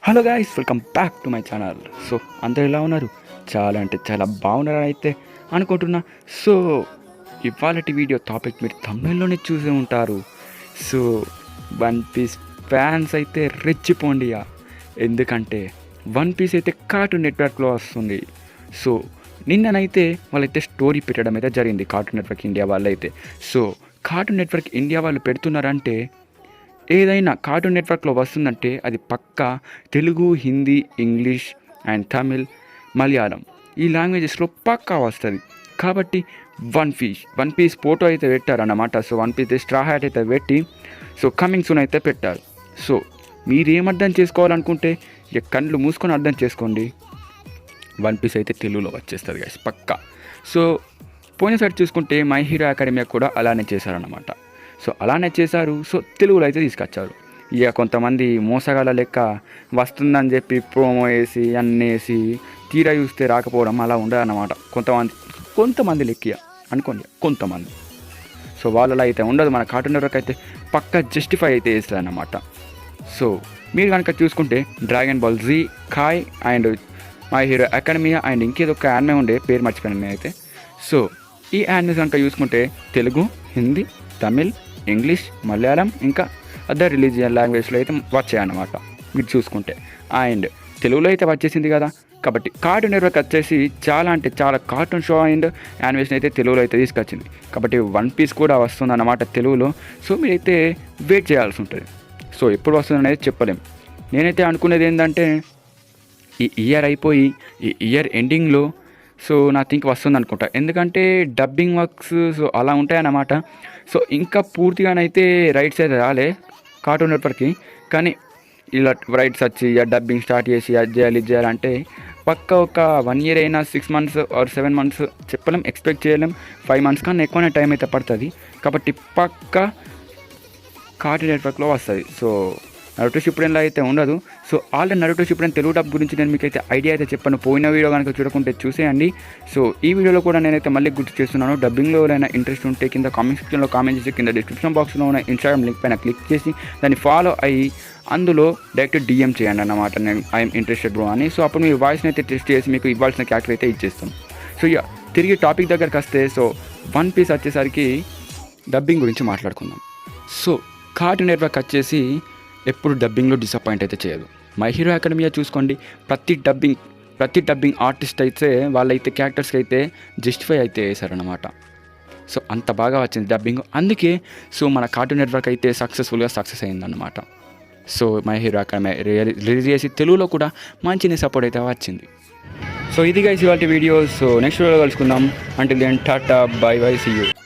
Hello guys, welcome back to my channel. So అందరు ఎలా ఉన్నారు? చాలా అంటే చాలా బాగున్నారని అయితే అనుకుంటున్నా. సో ఇవాళ వీడియో టాపిక్ మీరు తమిళలోనే చూసే ఉంటారు. సో వన్ పీస్ ఫ్యాన్స్ అయితే రెచ్చిపోండియా, ఎందుకంటే వన్ పీస్ అయితే కార్టూన్ నెట్వర్క్లో వస్తుంది. సో నిన్ననైతే వాళ్ళైతే స్టోరీ పెట్టడం అయితే జరిగింది కార్టూన్ నెట్వర్క్ ఇండియా వాళ్ళైతే. సో కార్టూన్ నెట్వర్క్ ఇండియా వాళ్ళు పెడుతున్నారంటే ఏదైనా కార్టూన్ నెట్వర్క్లో వస్తుందంటే అది పక్కా తెలుగు, హిందీ, ఇంగ్లీష్ అండ్ తమిళ్, మలయాళం ఈ లాంగ్వేజెస్లో పక్కా వస్తుంది. కాబట్టి వన్ పీస్ ఫోటో అయితే పెట్టారన్నమాట. So one piece straw hat అయితే పెట్టి సో కమింగ్ సూన్ అయితే పెట్టారు. సో మీరేం అర్థం చేసుకోవాలనుకుంటే ఇక కళ్ళు మూసుకొని అర్థం చేసుకోండి, వన్ పీస్ అయితే తెలుగులో వచ్చేస్తుంది గైస్ పక్కా. సో పోయినసారి చూసుకుంటే మై హీరో అకాడమీ కూడా అలానే చేశారన్నమాట. సో అలానే చేశారు. సో తెలుగులో అయితే తీసుకొచ్చారు. ఇక కొంతమంది మోసగాళ్ళ లెక్క వస్తుందని చెప్పి ప్రోమో వేసి అన్నీ వేసి తీరా చూస్తే రాకపోవడం అలా ఉండదన్నమాట. కొంతమంది లెక్క అనుకోండి, కొంతమంది. సో వాళ్ళలో అయితే ఉండదు. మన కార్టూన్ నెట్వర్క్ అయితే పక్కా జస్టిఫై అయితే చేస్తుంది అన్నమాట. సో మీరు కనుక చూసుకుంటే dragon Ball Z, Kai and my hero academia and ఇంకేదో ఒక యానిమే ఉండే, పేరు మర్చిపోయాను నేనైతే. సో ఈ యానిమేస్ కనుక చూసుకుంటే తెలుగు, హిందీ, తమిళ్, ఇంగ్లీష్, మలయాళం ఇంకా అదర్ రిలీజియన్ లాంగ్వేజ్లో అయితే వచ్చాయన్నమాట మీరు చూసుకుంటే. అండ్ తెలుగులో అయితే వచ్చేసింది కదా, కాబట్టి కార్టూన్ నెట్వర్క్ వచ్చేసి చాలా అంటే చాలా కార్టూన్ షో అండ్ యానిమేషన్ అయితే తెలుగులో అయితే తీసుకొచ్చింది. కాబట్టి వన్ పీస్ కూడా వస్తుందన్నమాట తెలుగులో. సో మీరైతే వెయిట్ చేయాల్సి ఉంటుంది. సో ఎప్పుడు వస్తుందనేది చెప్పలేం. నేనైతే అనుకునేది ఏంటంటే ఈ ఇయర్ అయిపోయి ఈ ఇయర్ ఎండింగ్లో సో నా థింక్ వస్తుంది అనుకుంటా, ఎందుకంటే డబ్బింగ్ వర్క్స్ సో అలా ఉంటాయన్నమాట. సో ఇంకా పూర్తిగానైతే రైట్స్ అయితే రాలే కార్టూన్ నెట్వర్క్కి, కానీ ఇలా రైట్స్ వచ్చి డబ్బింగ్ స్టార్ట్ చేసి అది చేయాలి ఇది చేయాలంటే పక్క ఒక 1 year అయినా 6 months ఆర్ 7 months చెప్పలేం, ఎక్స్పెక్ట్ చేయలేం. 5 months కన్నా ఎక్కువనే టైం అయితే పడుతుంది. కాబట్టి పక్క కార్టూన్ నెట్వర్క్లో వస్తుంది. సో నరుటో షిప్పుడెన్లో అయితే ఉండదు. So already Naruto Shippuden Telugu dub గురించి నేను మీకు అయితే ఐడియా అయితే చెప్పాను. పోయిన వీడియో కనుక చూడకుంటే చూసేయండి. సో ఈ వీడియోలో కూడా నేనైతే మళ్ళీ గుర్తు చేస్తున్నాను. డబ్బింగ్లో ఎవరైనా ఇంట్రెస్ట్ ఉంటే కింద కామెంట్ సెక్షన్లో కామెంట్ చేసి కింద డిస్క్రిప్షన్ బాక్స్లో ఉన్న ఇన్స్టాగ్రామ్ లింక్ పైన క్లిక్ చేసి దాన్ని ఫాలో అయ్యి అందులో డైరెక్ట్ DM చేయండి అన్నమాట, నేను ఐఎమ్ ఇంట్రెస్టెడ్ బ్రో అని. సో అప్పుడు మీ వాయిస్ని అయితే టెస్ట్ చేసి మీకు ఇవ్వాల్సిన క్యారెక్టర్ అయితే ఇచ్చేస్తాం. సో ఇక తిరిగి టాపిక్ దగ్గరికి వస్తే, సో వన్ పీస్ వచ్చేసరికి డబ్బింగ్ గురించి మాట్లాడుకుందాం. సో కార్టూన్ నెట్వర్క్ వచ్చేసి ఎప్పుడు డబ్బింగ్లో డిసప్పాయింట్ అయితే చేయదు. మై హీరో అకాడమియా చూసుకోండి, ప్రతి డబ్బింగ్ ఆర్టిస్ట్ అయితే వాళ్ళైతే క్యారెక్టర్స్కి అయితే జస్టిఫై అయితే వేశారనమాట. సో అంత బాగా వచ్చింది డబ్బింగ్, అందుకే సో మన కార్టూన్ నెట్వర్క్ అయితే సక్సెస్ అయిందన్నమాట. So my hero academy release చేసి తెలుగులో కూడా మంచి సపోర్ట్ అయితే వచ్చింది. సో ఇది గైస్ ఇవాల్టి వీడియో. సో నెక్స్ట్ వీడియోలో కలుసుకుందాం. Until then ta-ta, bye bye, see you.